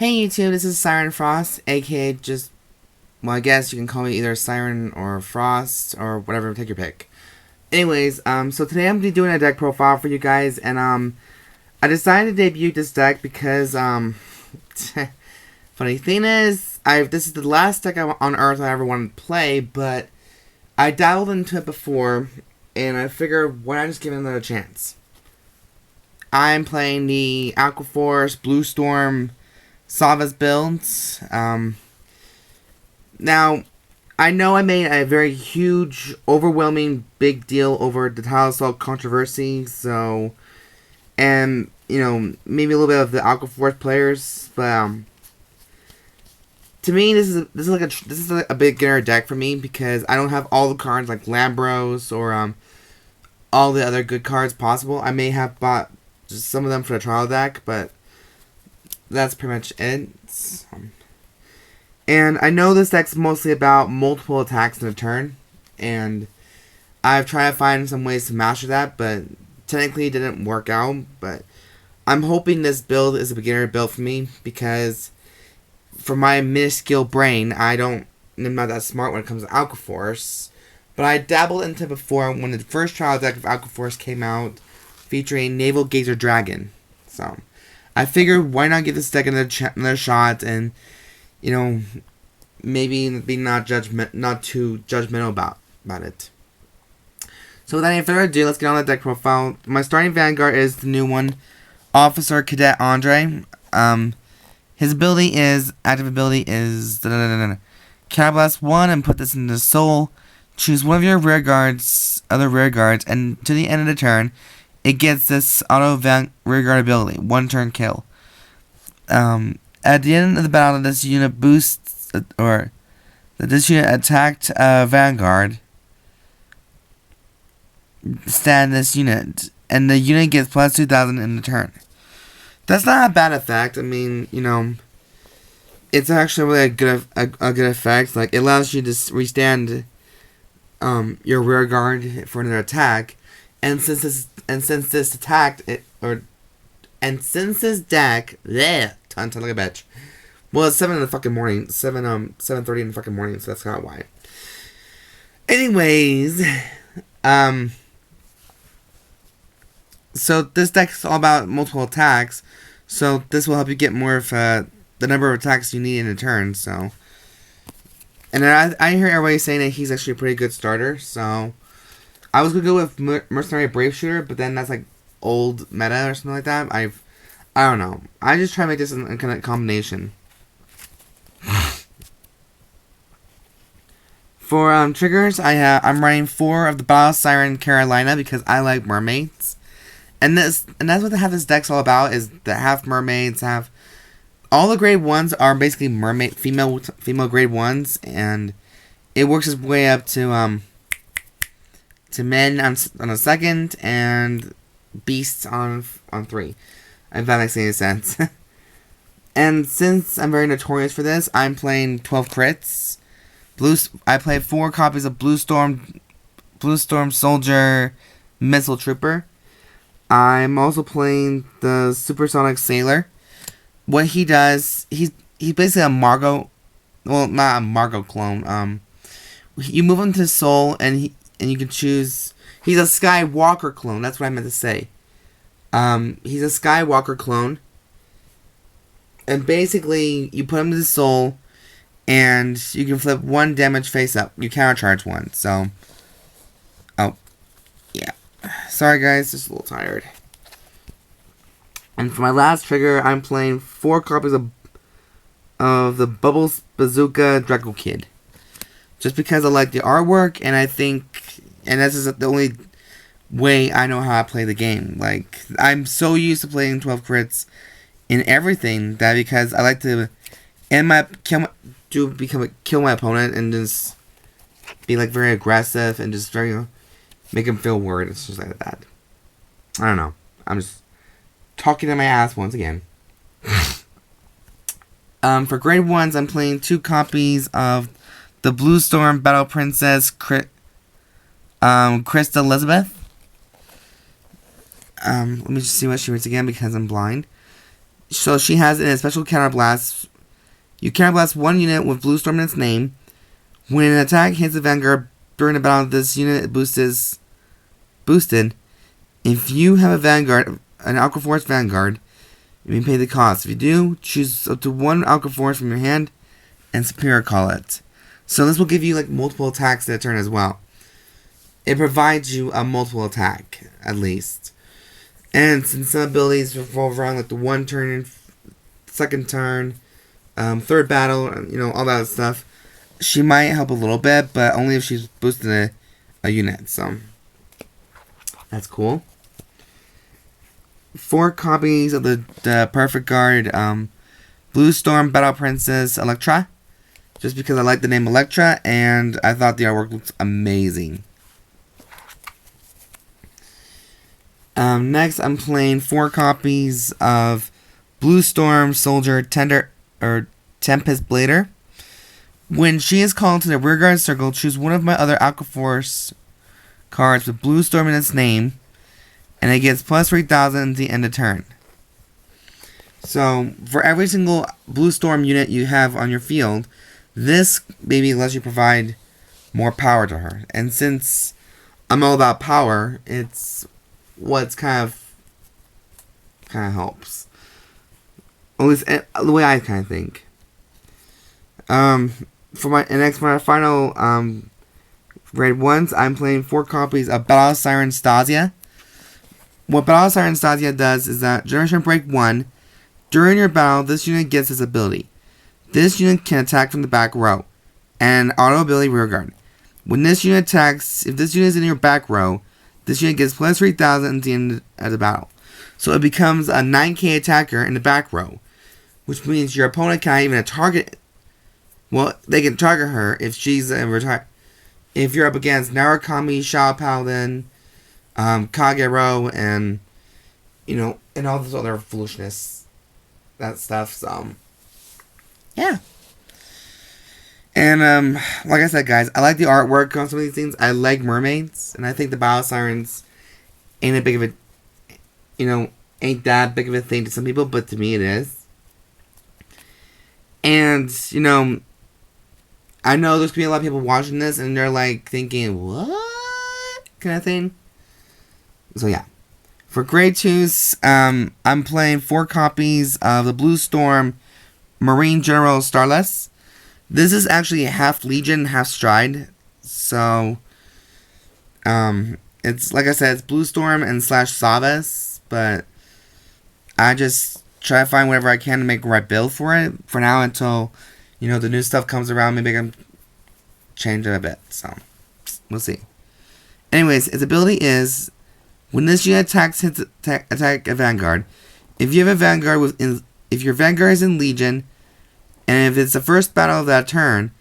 Hey YouTube, this is Siren Frost, aka just, well, I guess you can call me either Siren or Frost or whatever, take your pick. Anyways, so today I'm going to be doing a deck profile for you guys, and, I decided to debut this deck because, funny thing is, this is the last deck on Earth I ever wanted to play, but I dabbled into it before, and I figured, why not just give it another chance? I'm playing the Aqua Force, Blue Storm, Thavas builds. Now, I know I made a very huge, overwhelming, big deal over the Tidal Assault controversy, so, and, you know, maybe a little bit of the Aqua Force players, but, to me, this is like a beginner deck for me, because I don't have all the cards like Lambros, or, all the other good cards possible. I may have bought just some of them for the trial deck, but that's pretty much it. And I know this deck's mostly about multiple attacks in a turn, and I've tried to find some ways to master that, but technically it didn't work out. But I'm hoping this build is a beginner build for me, because for my minuscule brain, I'm not that smart when it comes to Aqua Force, but I dabbled into it before when the first trial deck of Aqua Force came out, featuring Naval Gazer Dragon. So I figured, why not give this deck another shot, and, you know, maybe be not too judgmental about it. So without any further ado, let's get on the deck profile. My starting Vanguard is the new one, Officer Cadet Andrey. His active ability is Catablast 1 and put this into Soul. Choose one of your other rear guards, and to the end of the turn, it gets this auto rearguard ability, 1 turn kill. At the end of the battle, this unit boosts, this unit attacked Vanguard, stand this unit, and the unit gets plus 2,000 in the turn. That's not a bad effect. I mean, you know, it's actually really a good effect. Like, it allows you to restand your rear guard for another attack, and since this deck, bleh, ton like a bitch. Well, it's 7 in the fucking morning, 7:30 in the fucking morning, so that's not why. Anyways, so this deck's all about multiple attacks, so this will help you get more of the number of attacks you need in a turn. So, and I hear everybody saying that he's actually a pretty good starter, so I was gonna go with Mercenary Brave Shooter, but then that's like old meta or something like that. I don't know. I just try to make this a kind of combination. For triggers, I'm running 4 of the Battle Siren Carolina because I like mermaids, and that's what this deck's all about. Is that half mermaids, have all the grade 1s are basically mermaid female grade 1s, and it works its way up to men on a second, and beasts on 3. If that makes any sense. And since I'm very notorious for this, I'm playing 12 crits. I play 4 copies of Blue Storm Soldier, Missile Trooper. I'm also playing the Supersonic Sailor. What he does, he's basically a Margot, well, not a Margot clone. You move him to Soul, and you can choose. He's a Skywalker clone. That's what I meant to say. He's a Skywalker clone, and basically you put him to the Soul, and you can flip 1 damage face up. You countercharge 1. So, oh, yeah. Sorry guys, just a little tired. And for my last trigger, I'm playing 4 copies of the Bubbles Bazooka Dracokid, just because I like the artwork, and I think, and this is the only way I know how to play the game. Like, I'm so used to playing 12 crits in everything that because I like to kill my opponent and just be like very aggressive and just very make him feel worried. It's just like that. I don't know. I'm just talking to my ass once again. For grade 1s, I'm playing 2 copies of the Blue Storm Battle Princess Crysta Elizabeth. Let me just see what she reads again because I'm blind. So she has a special counterblast. You counterblast one unit with Blue Storm in its name. When an attack hits a Vanguard during a battle, this unit is boosted. If you have a Vanguard, an Aqua Force Vanguard, you may pay the cost. If you do, choose up to one Aqua Force from your hand and Superior Call it. So this will give you like multiple attacks that turn as well. It provides you a multiple attack, at least. And since some abilities revolve around like the one turn, second turn, third battle, all that stuff, she might help a little bit, but only if she's boosting a unit. So that's cool. 4 copies of the Perfect Guard, Blue Storm Battle Princess Electra, just because I like the name Electra and I thought the artwork looked amazing. Next, I'm playing 4 copies of Blue Storm Soldier Tempest Blader. When she is called to the rearguard circle, choose one of my other Aqua Force cards with Blue Storm in its name, and it gets plus 3,000 at the end of turn. So, for every single Blue Storm unit you have on your field, this baby lets you provide more power to her. And since I'm all about power, it's what's kind of helps. At least the way I kind of think. For my final grade 1s, I'm playing 4 copies of Battle Siren Stacia. What Battle Siren Stacia does is that Generation Break 1, during your battle, this unit gets this ability. This unit can attack from the back row, and auto ability rearguard. When this unit attacks, if this unit is in your back row, this unit gets plus 3,000 at the end of the battle. So it becomes a 9k attacker in the back row, which means your opponent can't even target. Well, they can target her if she's if you're up against Narukami, Shao Paladin, Kagero, and and all this other foolishness, that stuff. So yeah. And like I said, guys, I like the artwork on some of these things. I like mermaids, and I think the Battle Sirens ain't that big of a thing to some people, but to me it is. And I know there's gonna be a lot of people watching this, and they're like thinking, "What?" kind of thing. So yeah, for grade 2s, I'm playing 4 copies of the Blue Storm Marine General Starless. This is actually half Legion, half Stride. So, it's like I said, it's Blue Storm and / Thavas, but I just try to find whatever I can to make the right build for it for now until the new stuff comes around. Maybe I can change it a bit. So we'll see. Anyways, its ability is when this unit attack a Vanguard. If you have a Vanguard if your Vanguard is in Legion, and if it's the first battle of that turn,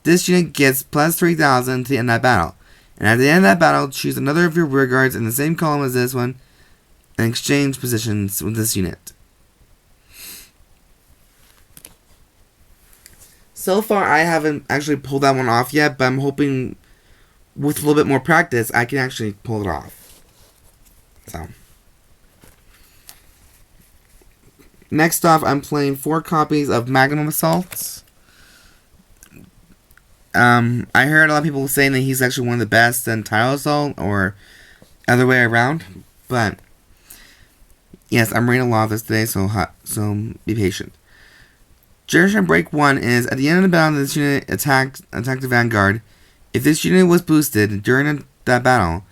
this unit gets plus 3,000 to the end of that battle. And at the end of that battle, choose another of your rear guards in the same column as this one, and exchange positions with this unit. So far, I haven't actually pulled that one off yet, but I'm hoping with a little bit more practice, I can actually pull it off. So, next off, I'm playing 4 copies of Magnum Assault. I heard a lot of people saying that he's actually one of the best in Tidal Assault, or other way around, but yes, I'm reading a lot of this today, so be patient. Generation Break 1 is, at the end of the battle, this unit attacked the Vanguard. If this unit was boosted during that battle,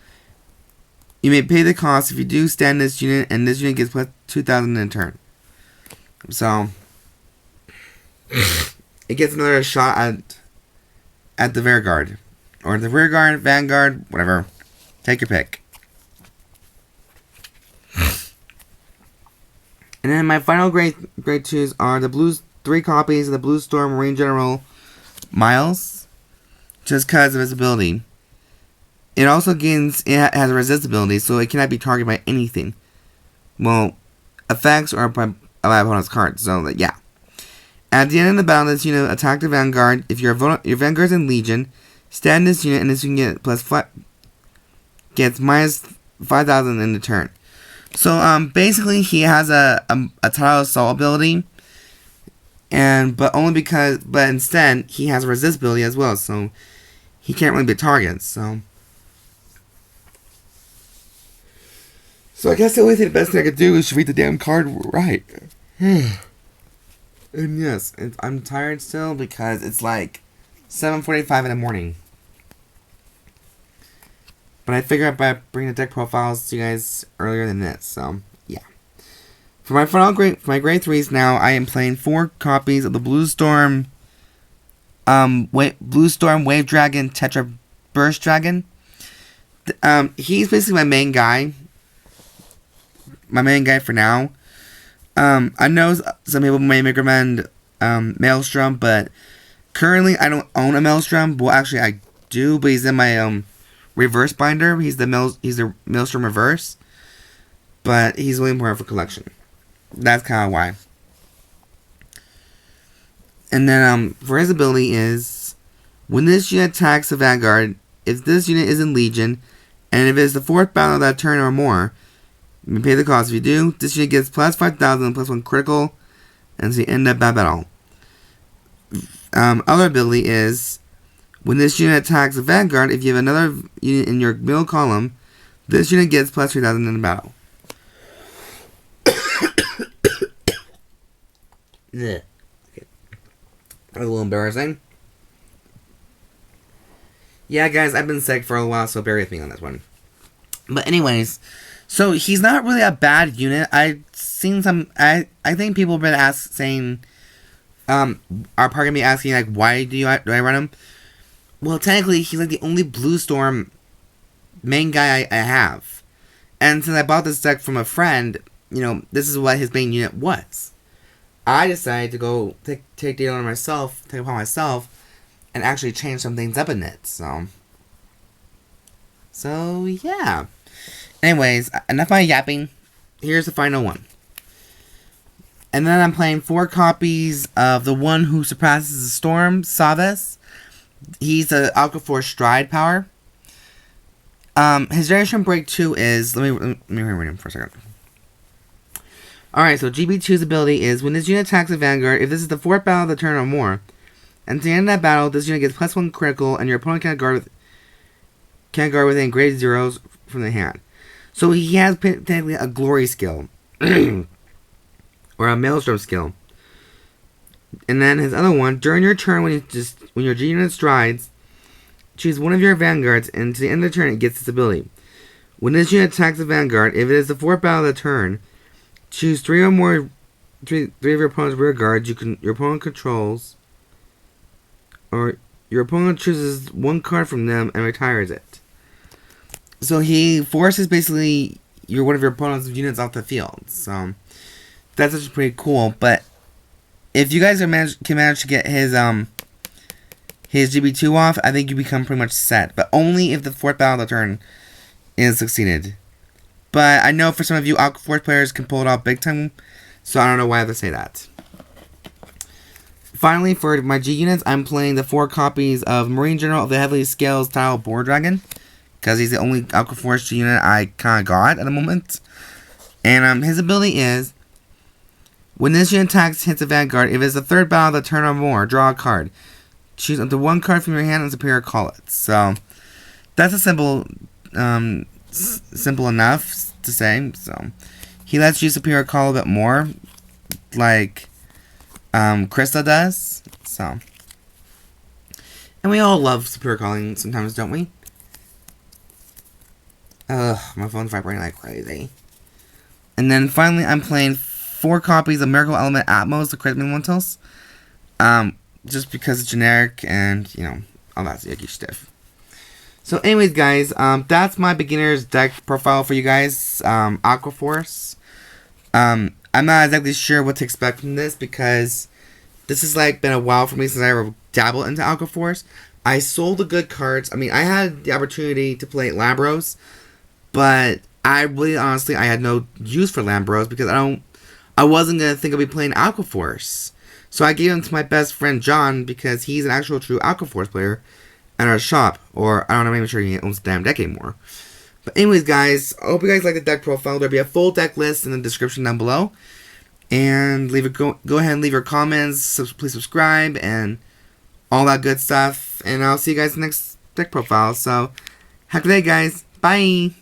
you may pay the cost. If you do, stand this unit, and this unit gets plus 2,000 in a turn. So, it gets another shot at the rear guard. Or the rear guard, Vanguard, whatever. Take your pick. And then my final grade 2s are the 3 copies of the Blue Storm Marine General Miles. Just because of his ability. It also has a resist ability, so it cannot be targeted by anything. Well, effects or by opponent's cards. So, yeah. At the end of the battle, this unit attack the Vanguard. If your Vanguard's in Legion, stand this unit, and this unit gets minus 5,000 in the turn. So basically he has a Tidal Assault ability, but instead he has a resist ability as well, so he can't really be targets. So I guess the best thing I could do is to read the damn card right. And yes, I'm tired still because it's like 7:45 in the morning. But I figured I'd bring the deck profiles to you guys earlier than this, so yeah. For my grade 3s now, I am playing 4 copies of the Blue Storm Wave Dragon Tetra-Burst Dragon. He's basically my main guy. My main guy for now. I know some people may recommend Maelstrom, but currently I don't own a Maelstrom. Well, actually I do, but he's in my reverse binder. He's the Maelstrom reverse, but he's way more for collection. That's kind of why. And then for his ability is, when this unit attacks the Vanguard, if this unit is in Legion, and if it is the 4th battle of that turn or more, you may pay the cost. If you do, this unit gets plus 5,000 and plus 1 critical, and so you end up that battle. Other ability is, when this unit attacks the Vanguard, if you have another unit in your middle column, this unit gets plus 3,000 in the battle. Yeah. Okay. That was a little embarrassing. Yeah, guys, I've been sick for a while, so bear with me on this one. But anyways, so he's not really a bad unit. I've seen some. I think people have been saying, are probably gonna be asking like, why do I run him? Well, technically, he's like the only Blue Storm main guy I have, and since I bought this deck from a friend, this is what his main unit was. I decided to go take it upon myself, and actually change some things up in it. So yeah. Anyways, enough of my yapping. Here's the final one. And then I'm playing 4 copies of the one who surpasses the storm, Thavas. He's a Aqua Force Stride power. His Generation Break 2 is... Let me read him for a second. Alright, so GB2's ability is, when this unit attacks a Vanguard, if this is the 4th battle of the turn or more, and at the end of that battle, this unit gets plus 1 critical, and your opponent can't guard within grade 0s from the hand. So he has technically a Glory skill. Or a Maelstrom skill. And then his other one, during your turn, when your G unit strides, choose one of your Vanguards, and to the end of the turn, it gets this ability. When this unit attacks the Vanguard, if it is the 4th battle of the turn, choose 3 of your opponent's rear guards your opponent controls, or your opponent chooses 1 card from them and retires it. So he forces basically one of your opponent's units off the field. So that's actually pretty cool. But if you guys can manage to get his GB2 off, I think you become pretty much set. But only if the 4th battle of the turn is succeeded. But I know for some of you, Aqua Force players can pull it off big time, so I don't know why I have to say that. Finally, for my G units, I'm playing the 4 copies of Marine General of the Heavily Scales Tidal Boar Dragon, because he's the only Aqua Force G unit I kind of got at the moment. And his ability is, when this unit attacks hits a Vanguard, if it's the 3rd battle of the turn or more, draw a card. Choose up to 1 card from your hand and superior call it. So that's a simple enough to say. So he lets you superior call a bit more, like Crysta does. So, and we all love superior calling sometimes, don't we? Ugh, my phone's vibrating like crazy. And then finally, I'm playing 4 copies of Miracle Element Atmos, the Christmas Lentils. Just because it's generic and all that yucky stuff. So anyways, guys, that's my beginner's deck profile for you guys, Aqua Force. I'm not exactly sure what to expect from this because this has been a while for me since I dabbled into Aqua Force. I sold the good cards. I mean, I had the opportunity to play Lambros, but I really honestly I had no use for Lambros because I wasn't gonna think I'd be playing Aqua Force. So I gave them to my best friend John because he's an actual true Aqua Force player at our shop, or I don't know, I'm not even sure he owns the damn deck anymore. But anyways, guys, I hope you guys like the deck profile. There'll be a full deck list in the description down below. And go ahead and leave your comments. Please subscribe and all that good stuff. And I'll see you guys next deck profile. So, have a good day, guys. Bye.